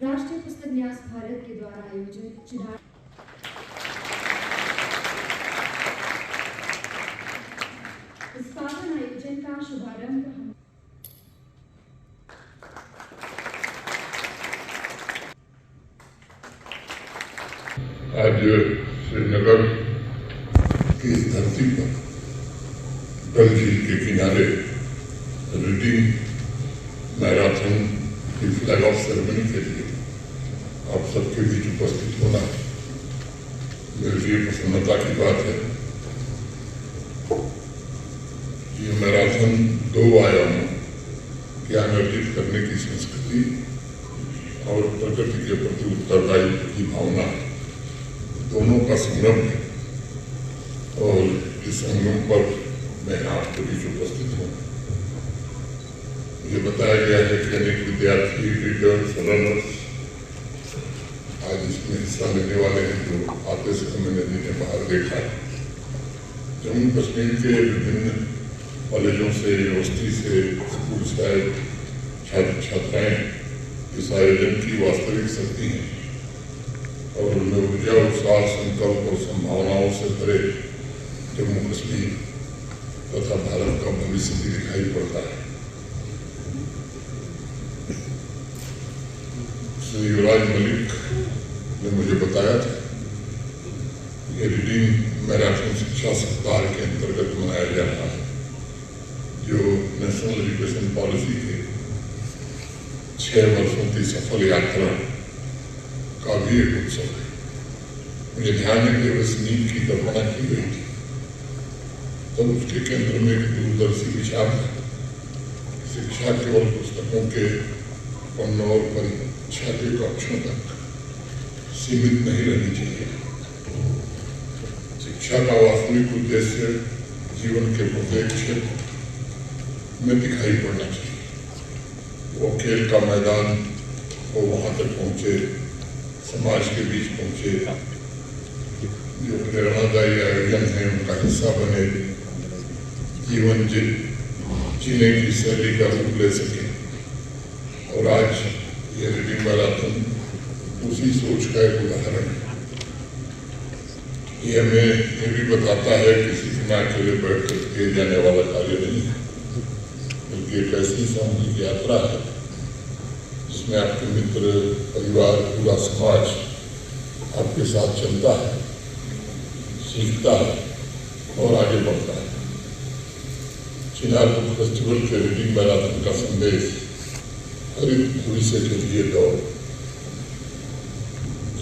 राष्ट्रीय पुस्तक न्यास भारत के द्वारा आयोजित इस पावन आयोजन का शुभारंभ आज श्रीनगर की इस धरती पर डल झील के किनारे रीडिंग मैराथन की फ्लैग ऑफ सेरेमनी के लिए आप सबके बीच उपस्थित होना मेरे लिए प्रसन्नता की बात है। ये मैराथन दो आयामों ज्ञान अर्जित करने की संस्कृति और प्रकृति के प्रति उत्तरदायित्व की भावना दोनों का संगम है और इस संगम पर मैं आपके बीच उपस्थित हूँ। मुझे बताया गया है कि अनेक विद्यार्थी रीडर्स रनर्स आज इसमें हिस्सा लेने वाले हैं जो आते समय मैंने जिन्हें बाहर देखा है। जम्मू कश्मीर के विभिन्न कॉलेजों से यूनिवर्सिटी से स्कूल से छात्र छात्राएं इस आयोजन की वास्तविक शक्ति हैं और उनमें ऊर्जा उत्साह संकल्प और संभावनाओं से भरे जम्मू कश्मीर तथा भारत का भविष्य भी दिखाई पड़ता है। श्री युवराज मलिक ने मुझे बताया था ये रीडिंग मैराथन शिक्षा सप्ताह के अंतर्गत मनाया जा रहा है जो नेशनल एजुकेशन पॉलिसी के 6 वर्षों की सफल यात्रा का भी एक उत्सव है। मुझे ध्यान है कि इस नीति की कल्पना की गई थी तब उसके केंद्र में एक दूरदर्शी विचार था। शिक्षा केवल पुस्तकों के पन्नों और परीक्षा के कक्षों तक सीमित नहीं रहनी चाहिए। शिक्षा का वास्तविक उद्देश्य जीवन के प्रत्येक क्षेत्र में दिखाई पड़ना चाहिए। वो खेल का मैदान वो वहां तक पहुंचे, समाज के बीच पहुंचे, जो प्रेरणादायी आयोजन है उनका हिस्सा बने, जीवन जीने की शैली का रूप ले सके। और आज ये रीडिंग मैराथन उसी सोच का एक उदाहरण है। ये हमें ये भी बताता है कि सीखना अकेले बैठकर किए जाने वाला कार्य नहीं है, बल्कि एक ऐसी सामूहिक यात्रा है जिसमें आपके मित्र, परिवार, पूरा समाज आपके साथ चलता है, सीखता है और आगे बढ़ता है। चिनार बुक फेस्टिवल के रीडिंग मैराथन का संदेश हरित भविष्य के लिए दौड़,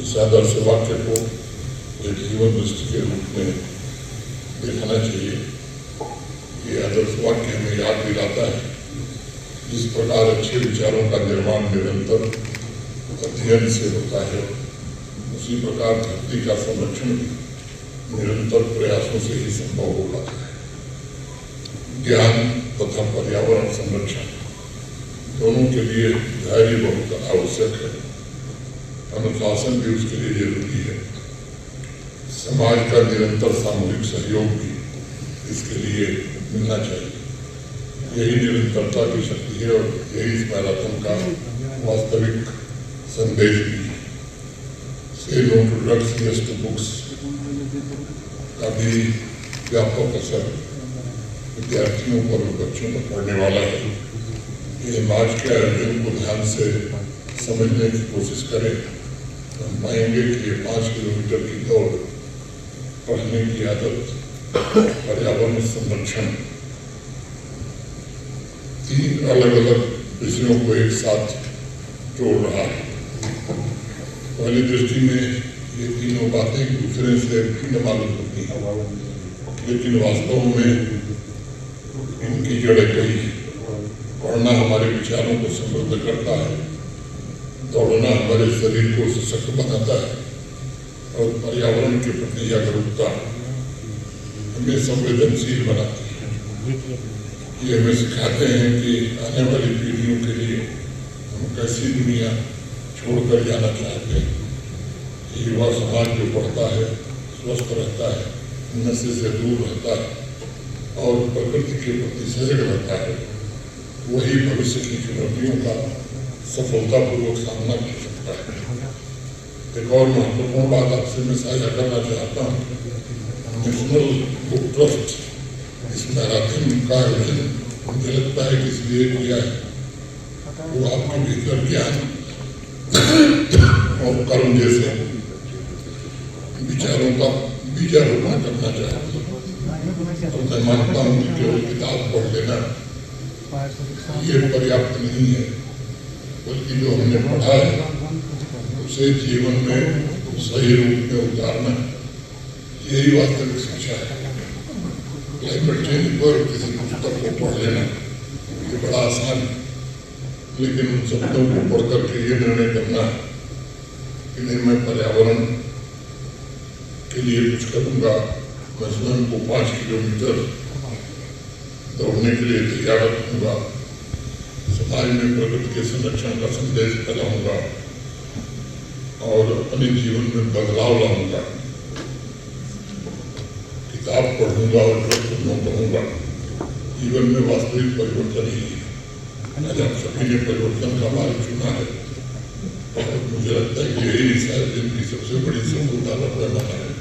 इस आदर्श वाक्य को एक जीवन दृष्टि के रूप में देखना चाहिए। ये आदर्श वाक्य हमें याद दिलाता है जिस प्रकार अच्छे विचारों का निर्माण निरंतर अध्ययन से होता है, उसी प्रकार धरती का संरक्षण भी निरंतर प्रयासों से ही संभव हो पाता है। ज्ञान तथा पर्यावरण संरक्षण दोनों के लिए धैर्य बहुत आवश्यक है, अनुशासन भी उसके लिए जरूरी है। समाज का निरंतर सामूहिक सहयोग भी इसके लिए मिलना चाहिए। यही निरंतरता की शक्ति है और यही इस मैराथन का वास्तविक संदेश भी है। से no to drugs, yes to books का भी व्यापक असर विद्यार्थियों पर और बच्चों पर पड़ने वाला है। ये आज के आयोजन को ध्यान से समझने की कोशिश करें तो हम पाएंगे कि ये 5 किलोमीटर की दौड़, पढ़ने की आदत, पर्यावरण संरक्षण, 3 अलग अलग विषयों को एक साथ जोड़ रहा है। पहली दृष्टि में ये तीनों बातें एक दूसरे से भिन्न मालूम होती हैं, लेकिन वास्तव में इनकी जड़ें कई पढ़ना हमारे विचारों को समृद्ध करता है, दौड़ना हमारे शरीर को सशक्त बनाता है और पर्यावरण के प्रति जागरूकता हमें संवेदनशील बनाती है। ये हमें सिखाते हैं कि आने वाली पीढ़ियों के लिए हम कैसी दुनिया छोड़कर जाना चाहते हैं। युवा समाज जो पढ़ता है, स्वस्थ रहता है, नशे से दूर रहता है और प्रकृति के प्रति सजग रहता है, वही भविष्य की चुनौतियों का सफलतापूर्वक सामना कर सकता है। एक और महत्वपूर्ण बात आपसे मैं साझा करना चाहता हूँ। नेशनल बुक ट्रस्ट इस मैराथन का आयोजन मुझे लगता है कि इसलिए किया है वो आपके भीतर ज्ञान और कर्म जैसे विचारों का बीजारोपण करना चाहता हूँ। तो मैं मानता हूँ कि केवल किताब पढ़ लेना ये पर्याप्त नहीं है, बल्कि जो हमने पढ़ा है उसे जीवन में सही रूप में उतारना यही वास्तविक शिक्षा है। क्लाइमेट चेंज पर किसी पुस्तक को पढ़ लेना ये बड़ा आसान है, लेकिन उन शब्दों को पढ़ करके ये निर्णय करना कि नहीं मैं पर्यावरण के लिए कुछ करूँगा, मैं स्वयं को 5 किलोमीटर दौड़ने के लिए तैयार रखूँगा, समाज में प्रकृति के संरक्षण का संदेश फैलाऊंगा और अपने जीवन में बदलाव लाऊंगा, किताब पढ़ूंगा और पुस्तकों पढ़ूंगा। जीवन में वास्तविक परिवर्तन ही है। आज आप सभी ने परिवर्तन का मार्ग चुना है और मुझे लगता है कि यही शायद जिनकी सबसे बड़ी सफलता का पैमाना है।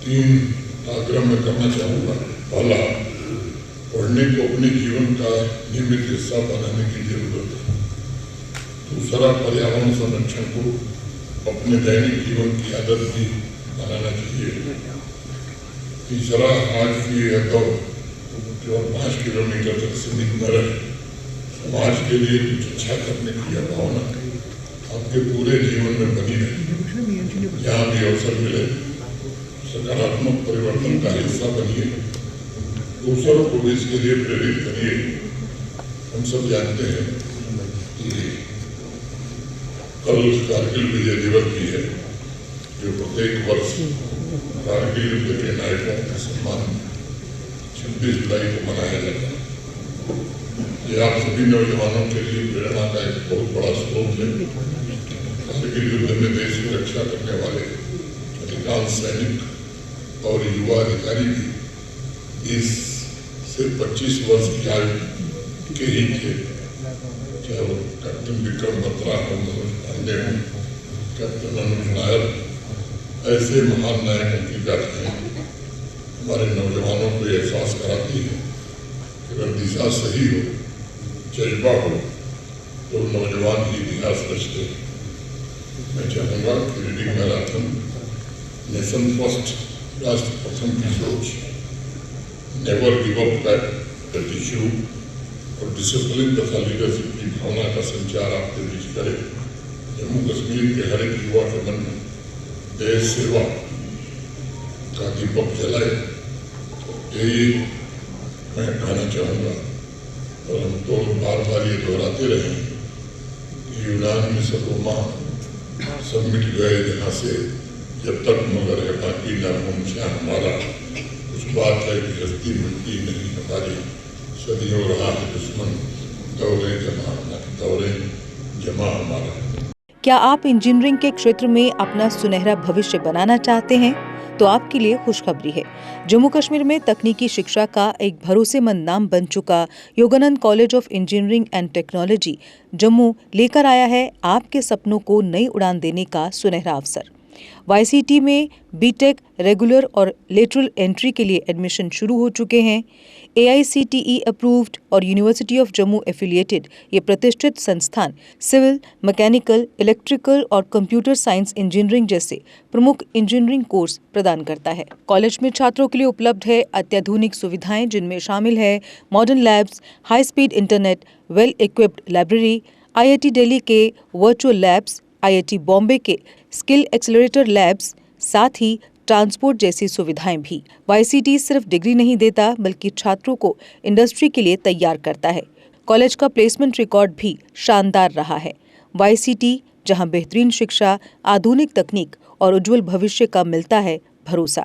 3 आग्रह मैं करना चाहूँगा। पहला, पढ़ने को अपने जीवन का नियमित हिस्सा बनाने की जरूरत है। दूसरा, पर्यावरण संरक्षण को अपने दैनिक जीवन की आदत भी बनाना चाहिए। तीसरा, आज की यह दौड़ केवल 5 किलोमीटर तक सीमित न रहे, समाज के लिए कुछ अच्छा करने की यह भावना आपके पूरे जीवन में बनी रहे। जहाँ भी अवसर मिले सकारात्मक परिवर्तन का हिस्सा बनिए, दूसरों को भी इसके लिए प्रेरित करिए। हम सब जानते हैं कि कल कारगिल विजय दिवस भी है, जो प्रत्येक वर्ष कारगिल युद्ध के नायकों के सम्मान 26 जुलाई को मनाया जाता है। ये आप सभी नौजवानों के लिए प्रेरणा का एक बहुत बड़ा स्रोत है। कारगिल युद्ध में देश की रक्षा करने वाले अधिकांश सैनिक और युवा अधिकारी भी 20 से 25 वर्ष की आयु के ही थे। चाहे वो कैप्टन विक्रम बत्रा हो, मनोज पांडे हो, कैप्टन अनुज नायर, ऐसे महान नायकों की गाथाएं हमारे नौजवानों को एहसास कराती है कि अगर दिशा सही हो, जज्बा हो, तो नौजवान ही इतिहास रचते। मैं चाहूँगा कि रीडिंग मैराथन नेशन फर्स्ट, राष्ट्र प्रथम की सोच, नेवर गिव अप का एटीट्यूड और डिसिप्लिन तथा लीडरशिप की भावना का संचार आपके बीच करे। जम्मू कश्मीर के हर एक युवा के मन में देश सेवा का दीपक जलाए, यही मैं कहना चाहूँगा। और हम तो बार बार ये दोहराते रहे कि यूनान में रोमा सब मिट गए जहाँ से, जब तक मगर है बाकी न पहुँचा हमारा। उस बात है कि हस्ती मिटती नहीं हमारी, सदियों रहा है दुश्मन, दौरे जमा हमारा। क्या आप इंजीनियरिंग के क्षेत्र में अपना सुनहरा भविष्य बनाना चाहते हैं? तो आपके लिए खुशखबरी है। जम्मू कश्मीर में तकनीकी शिक्षा का एक भरोसेमंद नाम बन चुका Yogananda college of engineering and technology Jammu लेकर आया है आपके सपनों को नई उड़ान देने का सुनहरा अवसर। YCT में बीटेक रेगुलर और लेटरल एंट्री के लिए एडमिशन शुरू हो चुके हैं। AICTE अप्रूव्ड और यूनिवर्सिटी ऑफ जम्मू एफिलिएटेड ये प्रतिष्ठित संस्थान सिविल, मैकेनिकल, इलेक्ट्रिकल और कंप्यूटर साइंस इंजीनियरिंग जैसे प्रमुख इंजीनियरिंग कोर्स प्रदान करता है। कॉलेज में छात्रों के लिए उपलब्ध है अत्याधुनिक सुविधाएं, जिनमें शामिल है modern labs, high speed internet, well equipped library, IIT Delhi के वर्चुअल लैब्स, IIT बॉम्बे के स्किल एक्सेलरेटर लैब्स, साथ ही ट्रांसपोर्ट जैसी सुविधाएं भी। YCT सिर्फ डिग्री नहीं देता बल्कि छात्रों को इंडस्ट्री के लिए तैयार करता है। कॉलेज का प्लेसमेंट रिकॉर्ड भी शानदार रहा है। YCT जहां बेहतरीन शिक्षा, आधुनिक तकनीक और उज्जवल भविष्य का मिलता है भरोसा।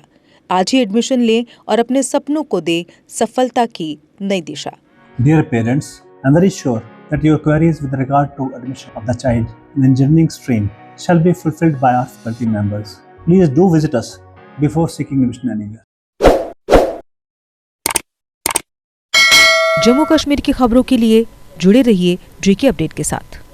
आज ही एडमिशन लें और अपने सपनों को दे सफलता की नई दिशा। Dear parents, I am very sure that your queries with regard to admission of the child in engineering stream shall be fulfilled by our faculty members. Please do visit us before seeking admission anywhere. Jammu Kashmir की खबरों के लिए जुड़े रहिए GK update के साथ।